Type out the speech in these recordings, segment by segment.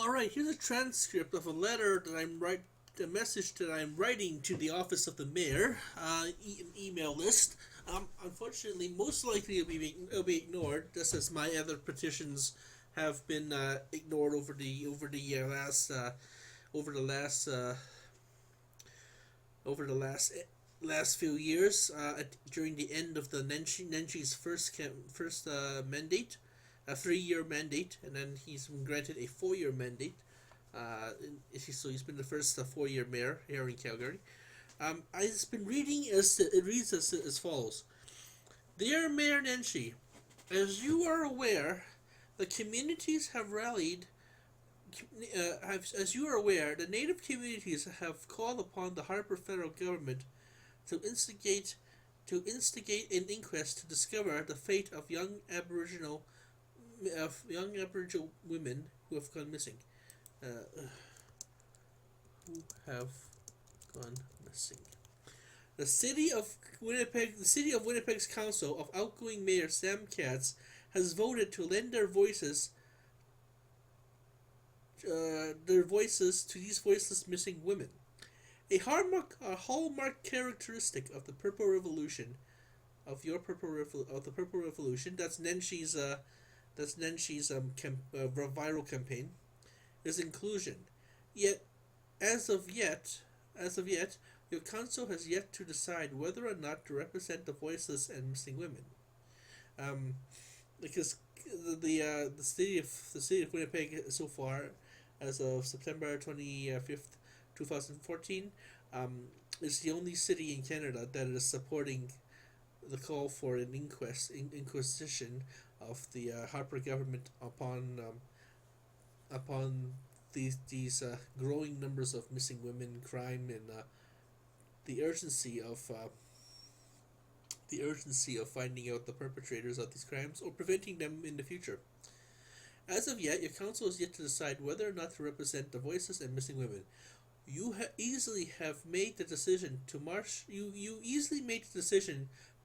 All right, here's a transcript of a letter that a message that I'm writing to the office of the mayor, email list. Unfortunately, most likely it'll be ignored, just as my other petitions have been ignored over the last over the last few years. During the end of the Nenshi's first mandate, a 3 year mandate, and then he's been granted a 4 year mandate. So he's been the first 4 year mayor here in Calgary. I've been reading it reads as follows: Dear Mayor Nenshi, as you are aware, the communities have rallied. As you are aware, the Native communities have called upon the Harper federal government to instigate an inquest to discover the fate of young Aboriginal women who have gone missing. Who have gone missing. The city of Winnipeg's Council of outgoing Mayor Sam Katz has voted to lend their voices to these voiceless missing women. A hallmark characteristic of the Purple Revolution, of the Purple Revolution. That's Nenshi's viral campaign, is inclusion. Yet, as of yet, your council has yet to decide whether or not to represent the voiceless and missing women. Because the city of Winnipeg so far, as of September 25th, 2014, is the only city in Canada that is supporting the call for an inquisition of the Harper government upon these growing numbers of missing women, crime, and the urgency of finding out the perpetrators of these crimes or preventing them in the future. As of yet, your council is yet to decide whether or not to represent the voiceless and missing women. You easily made the decision to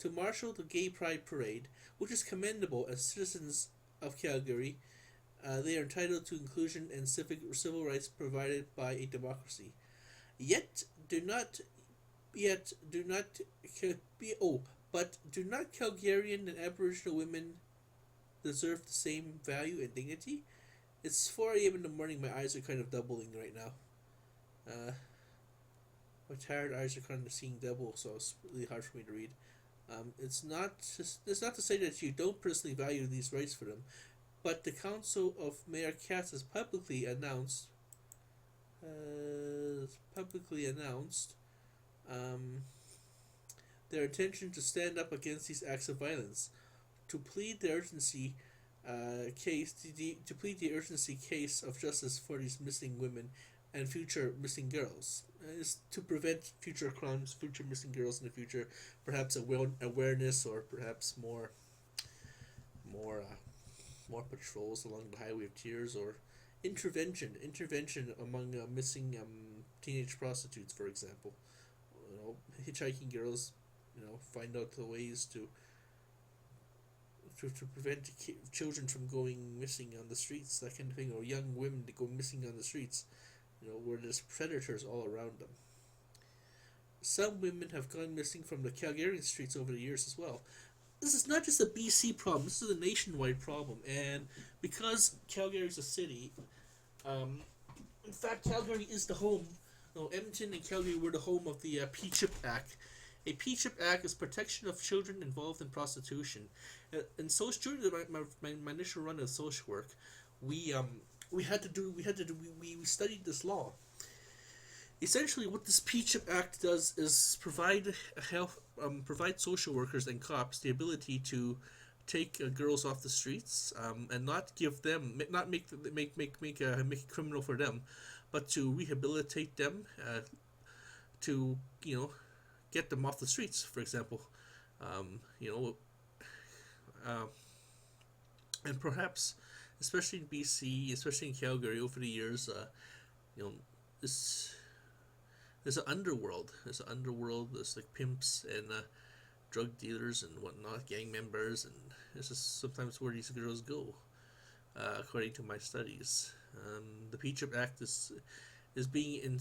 marshal the Gay Pride Parade, which is commendable as citizens of Calgary. They are entitled to inclusion and civil rights provided by a democracy. But do not Calgarian and Aboriginal women deserve the same value and dignity? It's 4 a.m. in the morning. My eyes are kind of doubling right now. My tired eyes are kind of seeing double, so it's really hard for me to read. It's not to say that you don't personally value these rights for them, but the Council of Mayor Katz has publicly announced their intention to stand up against these acts of violence, to plead the urgency case of justice for these missing women and future missing girls, is to prevent future crimes, future missing girls in the future. Perhaps awareness, or perhaps more patrols along the Highway of Tears, or intervention among missing teenage prostitutes, for example. Hitchhiking girls, find out the ways to prevent children from going missing on the streets, that kind of thing, or young women to go missing on the streets, where there's predators all around them. Some women have gone missing from the Calgarian streets over the years as well. This is not just a BC problem, this is a nationwide problem, and because Calgary is a city, in fact, Calgary is the home, Edmonton and Calgary were the home of the P-CHIP Act. A P-CHIP Act is protection of children involved in prostitution. And so during my initial run of social work, we studied this law. Essentially, what this P-CHIP Act does is provide social workers and cops the ability to take girls off the streets, and not make it criminal for them, but to rehabilitate them, to get them off the streets, for example, and perhaps, especially in BC, especially in Calgary, over the years, there's an underworld. There's like pimps and drug dealers and whatnot, gang members, and this is sometimes where these girls go, according to my studies. The Patriot Act is being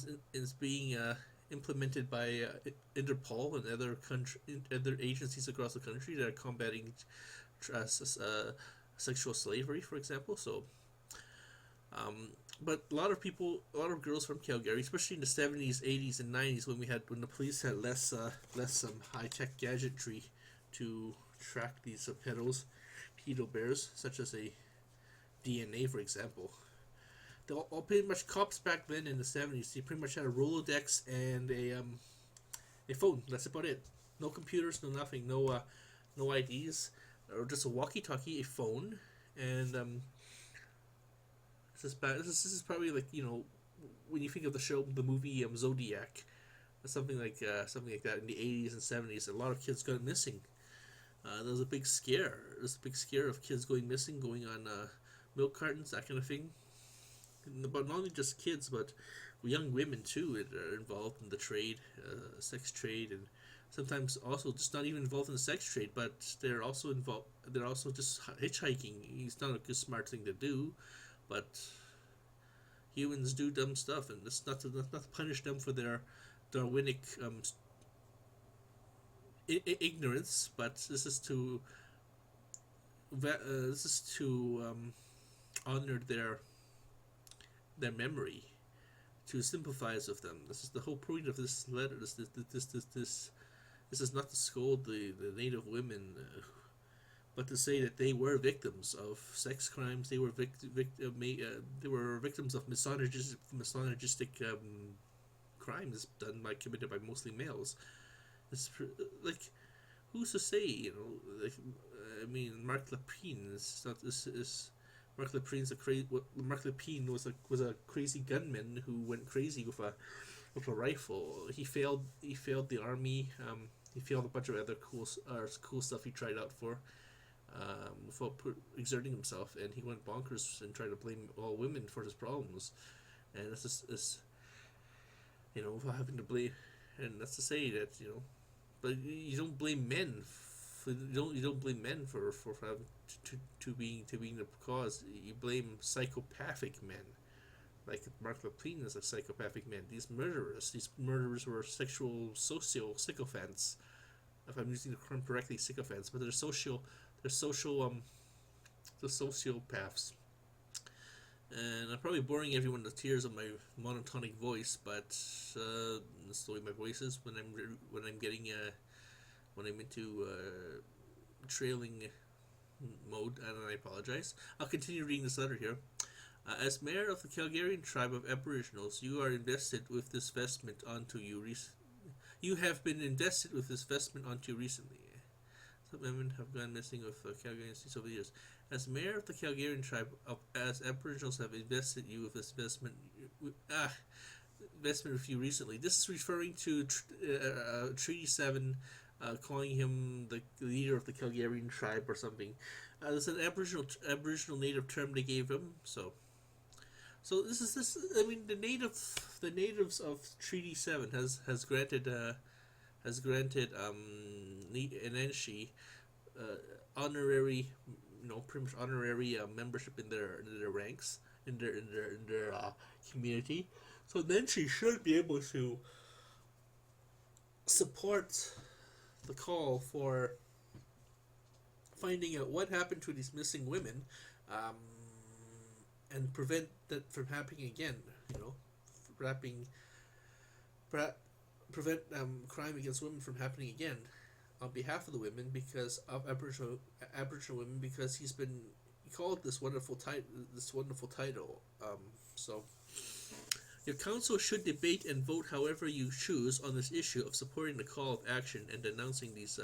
implemented by Interpol and other agencies across the country that are combating sexual slavery, for example. Um, but a lot of girls from Calgary, especially in the 70s, 80s, and 90s, when the police had less high tech gadgetry to track these pedo bears, such as a DNA, for example. They all pretty much cops back then in the 70s. They pretty much had a Rolodex and a phone. That's about it. No computers, no nothing, no IDs, or just a walkie-talkie, a phone, and this is probably like when you think of the movie Zodiac, something like that in the 80s and 70s. A lot of kids got missing. There was a big scare. There was a big scare of kids going missing, going on milk cartons, that kind of thing. But not only just kids, but young women too are involved in the trade, sex trade, and sometimes also just not even involved in the sex trade, but they're also involved. They're also just hitchhiking. It's not a good smart thing to do, but humans do dumb stuff, and it's not to punish them for their Darwinic ignorance, but this is to honor their memory, to sympathize with them. This is the whole point of this letter. This is not to scold the native women, but to say that they were victims of sex crimes. They were they were victims of misogynistic crimes committed by mostly males. It's like, who's to say? I mean, Mark Lepine is not this is. Mark Lepine's Mark Lepine was a crazy gunman who went crazy with a rifle. He failed the army. He failed a bunch of other cool stuff he tried out for. Without exerting himself, and he went bonkers and tried to blame all women for his problems. And it's without having to blame, and that's to say that but you don't blame men. You don't blame men for having to being the cause. You blame psychopathic men, like Mark Lepine is a psychopathic man. These murderers were sexual sycophants. If I'm using the term correctly, sycophants, but they're sociopaths. And I'm probably boring everyone to tears of my monotonic voice, but that's the way my voice is when I'm into trailing mode, and I apologize. I'll continue reading this letter here. As mayor of the Calgarian tribe of Aboriginals, you are invested with this vestment onto you. You have been invested with this vestment onto you recently. Some women have gone missing with Calgarians over the years. As mayor of the Calgarian tribe, as Aboriginals have invested you with this investment with you recently. This is referring to Treaty 7, calling him the leader of the Calgarian tribe or something. There's an Aboriginal native term they gave him. So this. I mean, the natives of Treaty 7 has granted Nenshi honorary, pretty much honorary membership in their ranks in their community. So Nenshi should be able to support the call for finding out what happened to these missing women, and prevent that from happening again. Prevent crime against women from happening again, on behalf of the women, because of Aboriginal women, because he called this wonderful title. So your council should debate and vote however you choose on this issue of supporting the call of action and denouncing these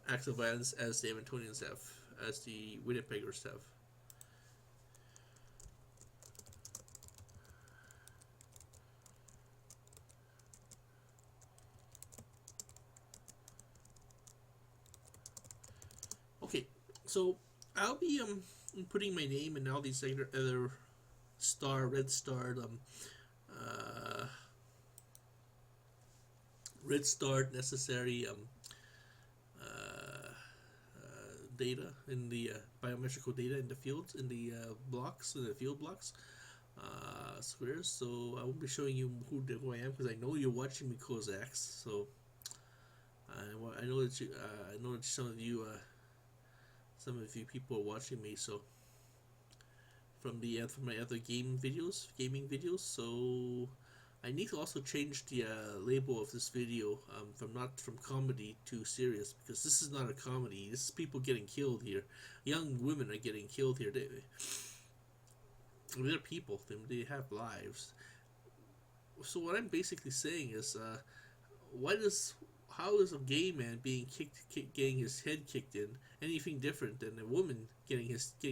acts of violence as the Edmontonians have, as the Winnipeggers have. Okay, so I'll be putting my name in all these other red starred necessary data, in the biometrical data in the fields, in the blocks, in the field blocks, squares. So I won't be showing you who I am because I know you're watching me, Cossacks. So I know that I know that some of you people are watching me. So from my other gaming videos. So I need to also change the label of this video from comedy to serious, because this is not a comedy. This is people getting killed here. Young women are getting killed here. They're people. They have lives. So what I'm basically saying is, how is a gay man getting his head kicked in anything different than a woman getting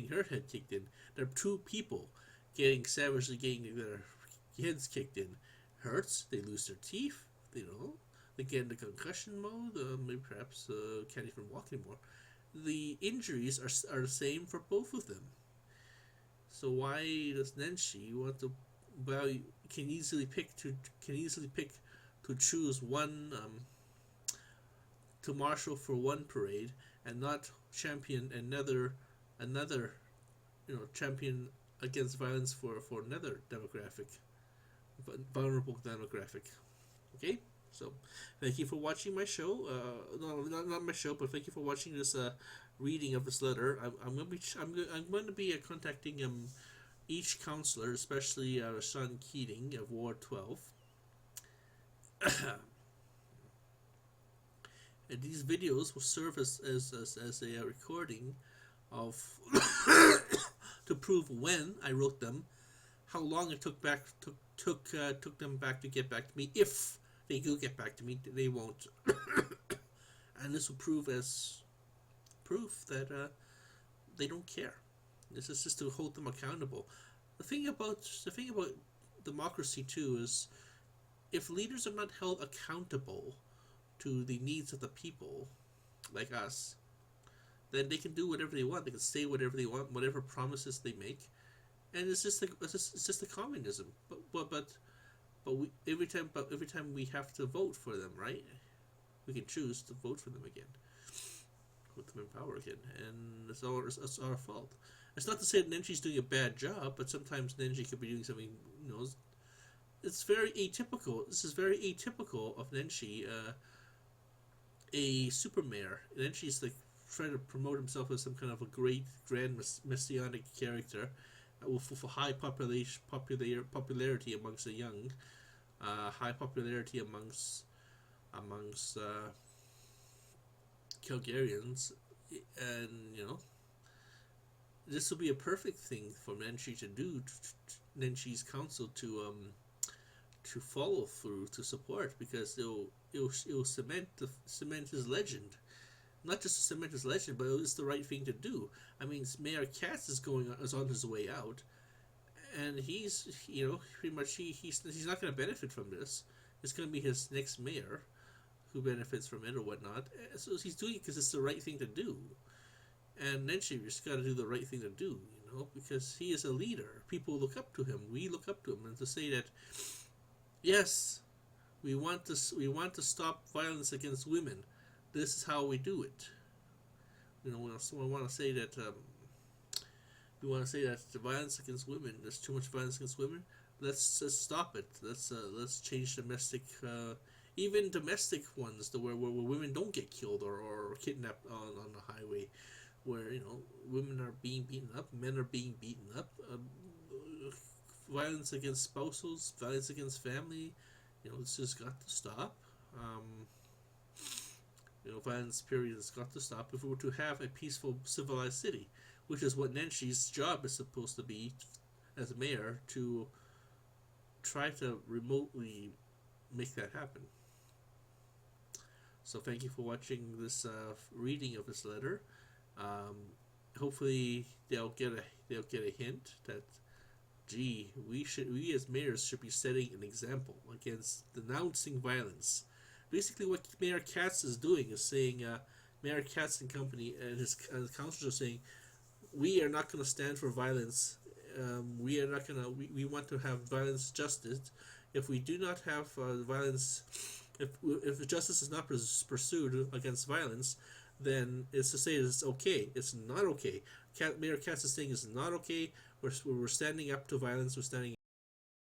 her head kicked in? They're two people savagely getting their heads kicked in. Hurts. They lose their teeth. They get into concussion mode. Maybe perhaps can't even walk anymore. The injuries are the same for both of them. So why does Nenshi want to? Well, can easily pick to choose one to marshal for one parade and not champion another champion against violence for another vulnerable demographic. Okay, so thank you for watching my show. No, not my show, but thank you for watching this reading of this letter. I'm going to be contacting each counselor, especially Sean Keating of Ward 12. And these videos will serve as a recording of to prove when I wrote them, how long it took them back to get back to me. If they do get back to me, they won't. And this will prove proof that they don't care. This is just to hold them accountable. The thing about democracy too is, if leaders are not held accountable to the needs of the people, like us, then they can do whatever they want. They can say whatever they want, whatever promises they make, and it's just a communism. But every time we have to vote for them, right? We can choose to vote for them again, put them in power again, and it's our fault. It's not to say that Nenshi's doing a bad job, but sometimes Nenshi could be doing something. It's very atypical. This is very atypical of Nenshi. A super mayor. Nenshi's like trying to promote himself as some kind of a great, grand, messianic character with high popularity amongst the young, high popularity amongst Calgarians, and this will be a perfect thing for Nenshi to do. Nenshi's council to follow through, to support, because it'll cement his legend. Not just to cement his legend, but it's the right thing to do. I mean, Mayor Katz is on his way out, and he's pretty much he's not going to benefit from this. It's going to be his next mayor who benefits from it or whatnot. So he's doing it because it's the right thing to do. And Nenshi just got to do the right thing to do, because he is a leader. People look up to him. We look up to him, and to say that, yes, we want to stop violence against women. This is how we do it. When someone want to say that we want to say that the violence against women, there's too much violence against women. Let's just stop it. Let's change domestic, even domestic ones, where women don't get killed or kidnapped on the highway, where women are being beaten up, men are being beaten up. Violence against spouses, violence against family, it's just got to stop. Violence period has got to stop if we were to have a peaceful, civilized city, which is what Nenshi's job is supposed to be as mayor, to try to remotely make that happen. So thank you for watching this reading of this letter. Hopefully they'll get a hint that, gee, we as mayors should be setting an example against denouncing violence. Basically, what Mayor Katz is doing is saying, Mayor Katz and company and his councilors are saying, we are not going to stand for violence. We are not going to. We want to have violence justice. If we do not have violence, if justice is not pursued against violence, then it's to say it's okay. It's not okay. Mayor Katz is saying it's not okay. We're standing up to violence. We're standing